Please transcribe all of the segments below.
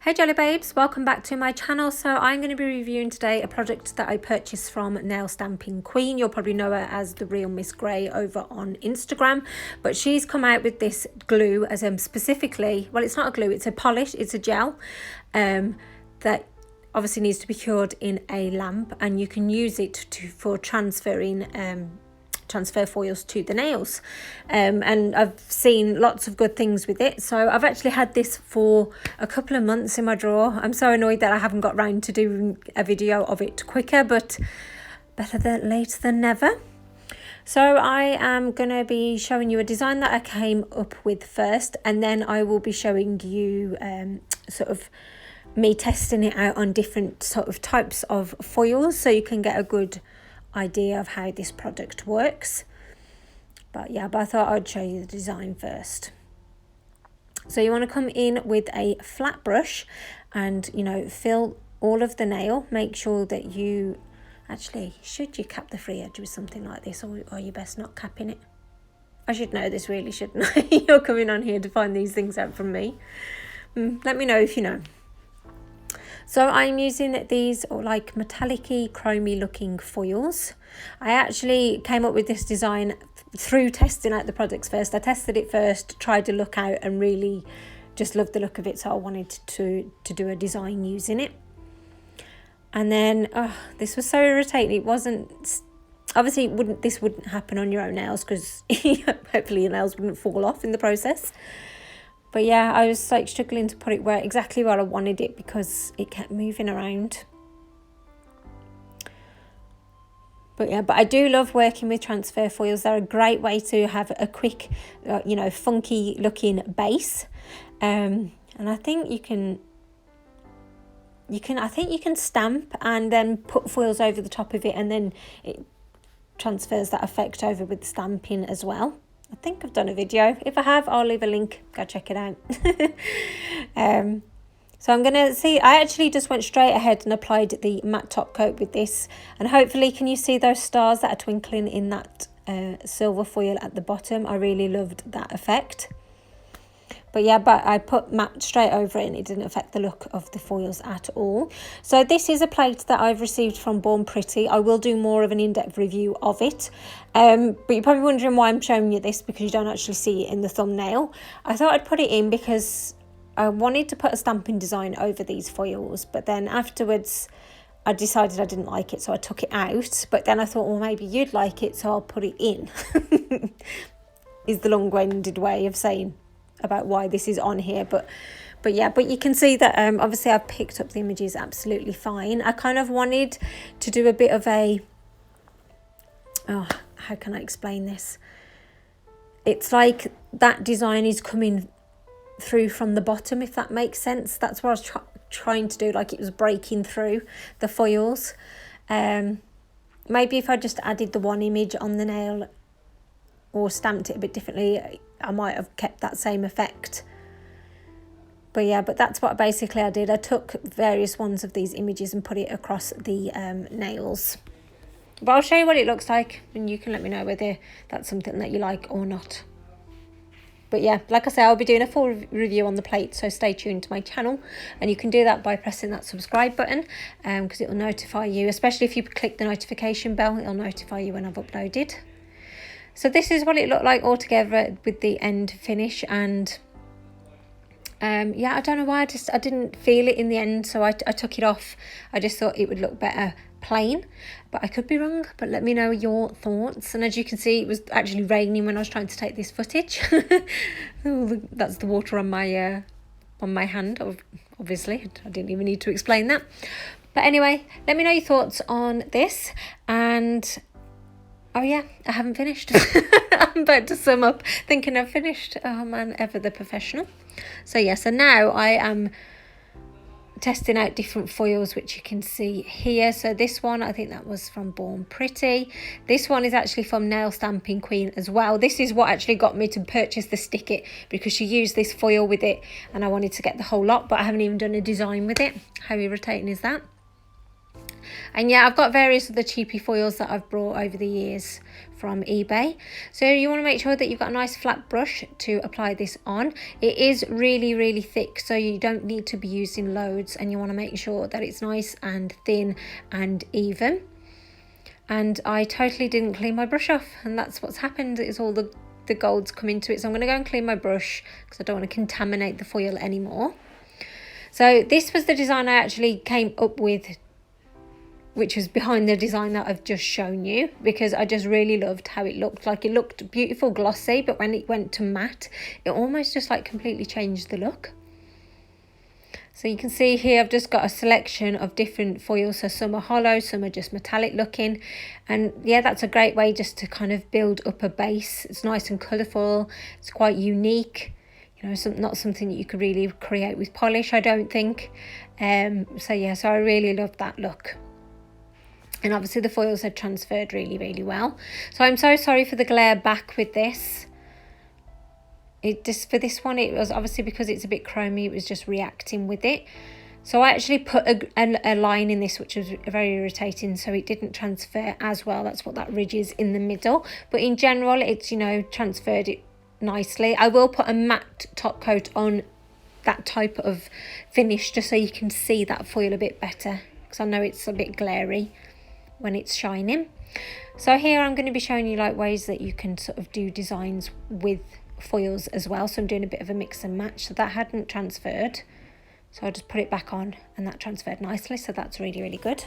Hey Jelly Babes, welcome back to my channel. So I'm going to be reviewing today a product that I purchased from Nail Stamping Queen. You'll probably know her as the Real Miss Grey over on Instagram, but she's come out with this glue as specifically, well, it's not a glue, it's a polish, it's a gel that obviously needs to be cured in a lamp, and you can use it for transferring transfer foils to the nails, and I've seen lots of good things with it. So I've actually had this for a couple of months in my drawer. I'm so annoyed that I haven't got round to doing a video of it quicker, but better late than never. So I am going to be showing you a design that I came up with first, and then I will be showing you sort of me testing it out on different sort of types of foils, so you can get a good idea of how this product works. But I thought I'd show you the design first. So you want to come in with a flat brush and, you know, fill all of the nail. Make sure that you actually, should you cap the free edge with something like this, or are you best not capping it? I should know this really, shouldn't I? You're coming on here to find these things out from me. Let me know if you know. So I'm using these like metallic-y, chromy looking foils. I actually came up with this design through testing out the products first. I tested it first, tried to look out, and really just loved the look of it. So I wanted to do a design using it. And then, this was so irritating. It wasn't, obviously this wouldn't happen on your own nails, because hopefully your nails wouldn't fall off in the process. But yeah, I was like struggling to put it exactly where I wanted it, because it kept moving around. But I do love working with transfer foils. They're a great way to have a quick, you know, funky looking base. And I think you can stamp and then put foils over the top of it, and then it transfers that effect over with stamping as well. I think I've done a video. If I have, I'll leave a link. Go check it out. So I'm going to see, I actually just went straight ahead and applied the matte top coat with this. And hopefully, can you see those stars that are twinkling in that silver foil at the bottom? I really loved that effect. But I put matte straight over it, and it didn't affect the look of the foils at all. So this is a plate that I've received from Born Pretty. I will do more of an in-depth review of it. But you're probably wondering why I'm showing you this, because you don't actually see it in the thumbnail. I thought I'd put it in because I wanted to put a stamping design over these foils. But then afterwards, I decided I didn't like it, so I took it out. But then I thought, well, maybe you'd like it, so I'll put it in. Is the long-winded way of saying about why this is on here. But you can see that obviously I've picked up the images absolutely fine. I kind of wanted to do a bit of a, how can I explain this? It's like that design is coming through from the bottom, if that makes sense. That's what I was trying to do, like it was breaking through the foils. Maybe if I just added the one image on the nail or stamped it a bit differently, I might have kept that same effect. But that's what basically I did. I took various ones of these images and put it across the nails. But I'll show you what it looks like, and you can let me know whether that's something that you like or not. But like I say, I'll be doing a full review on the plate, so stay tuned to my channel. And you can do that by pressing that subscribe button, because it will notify you, especially if you click the notification bell, it'll notify you when I've uploaded. So this is what it looked like altogether with the end finish. And I don't know why, I didn't feel it in the end, so I took it off. I just thought it would look better plain, but I could be wrong. But let me know your thoughts. And as you can see, it was actually raining when I was trying to take this footage. Oh, that's the water on my hand, obviously. I didn't even need to explain that. But anyway, let me know your thoughts on this. And I haven't finished. I'm about to sum up thinking I've finished. Oh man, ever the professional. So now I am testing out different foils, which you can see here. So this one, I think that was from Born Pretty. This one is actually from Nail Stamping Queen as well. This is what actually got me to purchase the stick it, because she used this foil with it and I wanted to get the whole lot, but I haven't even done a design with it. How irritating is that? And yeah, I've got various other cheapy foils that I've brought over the years from eBay. So you want to make sure that you've got a nice flat brush to apply this on. It is really thick, so you don't need to be using loads, and you want to make sure that it's nice and thin and even. And I totally didn't clean my brush off, and that's what's happened. It's all the gold's come into it. So I'm going to go and clean my brush because I don't want to contaminate the foil anymore. So this was the design I actually came up with, which was behind the design that I've just shown you, because I just really loved how it looked. Like, it looked beautiful glossy, but when it went to matte, it almost just like completely changed the look. So you can see here I've just got a selection of different foils. So some are hollow, some are just metallic looking. And yeah, that's a great way just to kind of build up a base. It's nice and colourful. It's quite unique. You know, not something that you could really create with polish, I don't think. So yeah, so I really love that look. And obviously the foils had transferred really well. So I'm so sorry for the glare back with this. For this one, it was obviously because it's a bit chromy, it was just reacting with it. So I actually put a line in this, which was very irritating, so it didn't transfer as well. That's what that ridge is in the middle. But in general, it's, you know, transferred it nicely. I will put a matte top coat on that type of finish just so you can see that foil a bit better, because I know it's a bit glary when it's shining. So here I'm going to be showing you like ways that you can sort of do designs with foils as well. So I'm doing a bit of a mix and match. So that hadn't transferred, so I just put it back on and that transferred nicely, so that's really good.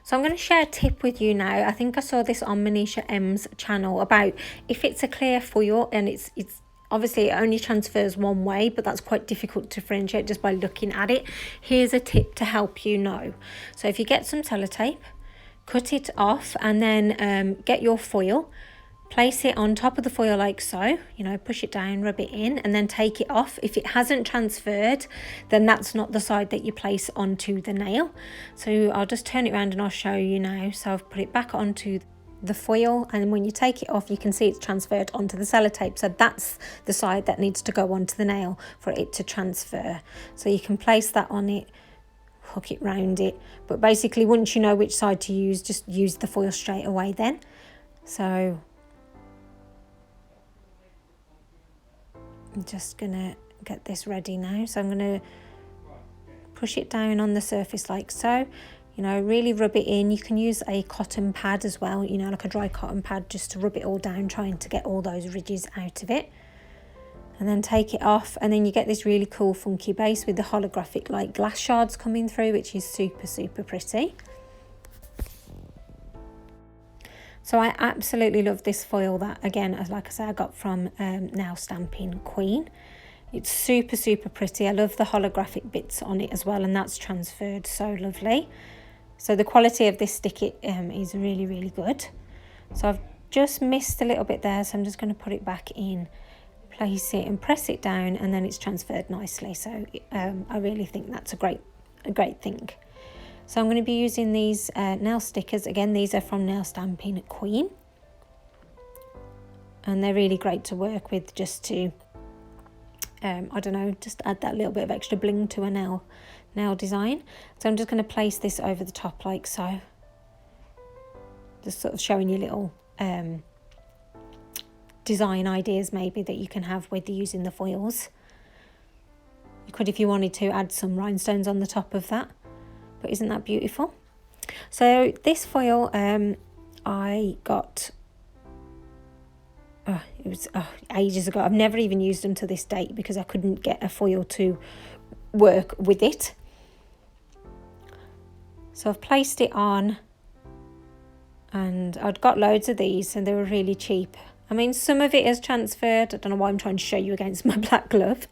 So I'm going to share a tip with you now. I think I saw this on Manisha M's channel about if it's a clear foil and it's obviously it only transfers one way, but that's quite difficult to differentiate just by looking at it. Here's a tip to help you know. So if you get some sellotape, cut it off, and then get your foil, place it on top of the foil like so, you know, push it down, rub it in, and then take it off. If it hasn't transferred, then that's not the side that you place onto the nail. So I'll just turn it around and I'll show you now. So I've put it back onto the foil, and when you take it off, you can see it's transferred onto the sellotape. So that's the side that needs to go onto the nail for it to transfer. So you can place that on it, hook it round it, but basically once you know which side to use, just use the foil straight away then. So I'm just gonna get this ready now. So I'm gonna push it down on the surface like so, you know, really rub it in. You can use a cotton pad as well, you know, like a dry cotton pad, just to rub it all down, trying to get all those ridges out of it. And then take it off, and then you get this really cool funky base with the holographic like glass shards coming through, which is super pretty. So I absolutely love this foil that, again, as like I said, I got from Nail Stamping Queen. It's super pretty. I love the holographic bits on it as well, and that's transferred so lovely. So the quality of this stick is really good. So I've just missed a little bit there, so I'm just going to put it back in, place it and press it down, and then it's transferred nicely. So I really think that's a great thing. So I'm going to be using these nail stickers. Again, these are from Nail Stamping Queen, and they're really great to work with, just to I don't know, just add that little bit of extra bling to a nail design. So I'm just going to place this over the top like so. Just sort of showing you little design ideas maybe that you can have with using the foils. You could, if you wanted to, add some rhinestones on the top of that. But isn't that beautiful? So this foil I got, it was ages ago. I've never even used them to this date because I couldn't get a foil to work with it. So I've placed it on, and I'd got loads of these and they were really cheap. I mean, some of it has transferred. I don't know why I'm trying to show you against my black glove,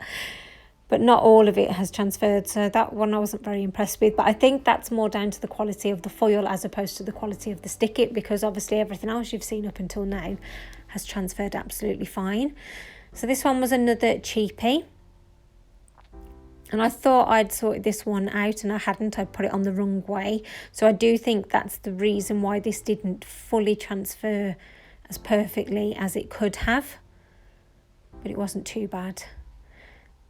but not all of it has transferred. So that one I wasn't very impressed with, but I think that's more down to the quality of the foil as opposed to the quality of the stick it, because obviously everything else you've seen up until now has transferred absolutely fine. So this one was another cheapie, and I thought I'd sorted this one out and I hadn't. I put it on the wrong way. So I do think that's the reason why this didn't fully transfer as perfectly as it could have, but it wasn't too bad.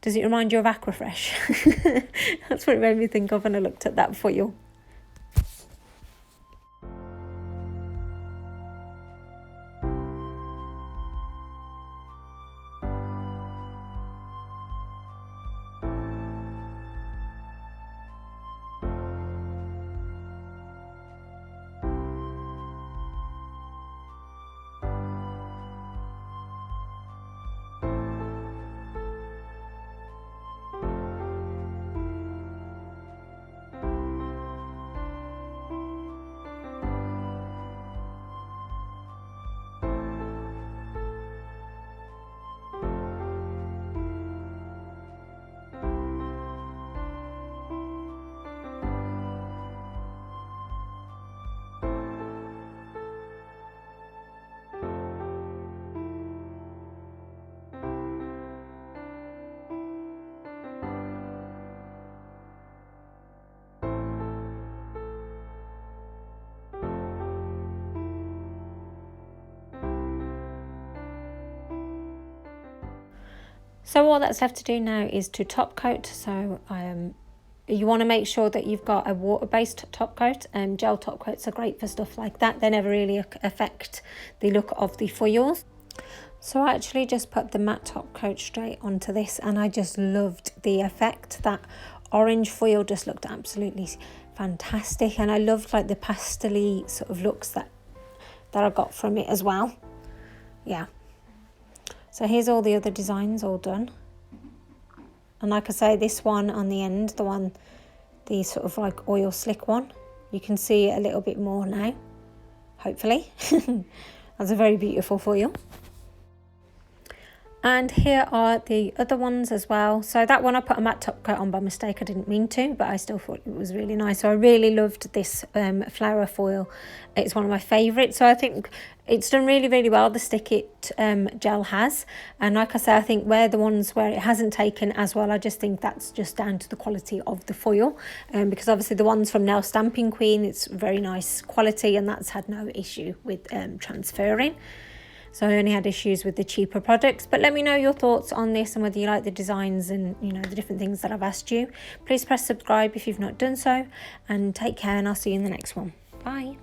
Does it remind you of Aquafresh? That's what it made me think of when I looked at that foil. So all that's left to do now is to top coat. So you want to make sure that you've got a water-based top coat. Gel top coats are great for stuff like that. They never really affect the look of the foils. So I actually just put the matte top coat straight onto this, and I just loved the effect. That orange foil just looked absolutely fantastic, and I loved like the pastel-y sort of looks that I got from it as well. Yeah. So here's all the other designs all done. And like I say, this one on the end, the sort of like oil slick one, you can see it a little bit more now, hopefully. That's a very beautiful foil. And here are the other ones as well. So that one I put a matte top coat on by mistake. I didn't mean to, but I still thought it was really nice. So I really loved this flower foil. It's one of my favourites. So I think it's done really, really well, the Stick It gel has. And like I say, I think the ones where it hasn't taken as well, I just think that's just down to the quality of the foil. Because obviously the ones from Nail Stamping Queen, it's very nice quality, and that's had no issue with transferring. So I only had issues with the cheaper products. But let me know your thoughts on this and whether you like the designs and, you know, the different things that I've asked you. Please press subscribe if you've not done so, and take care, and I'll see you in the next one. Bye.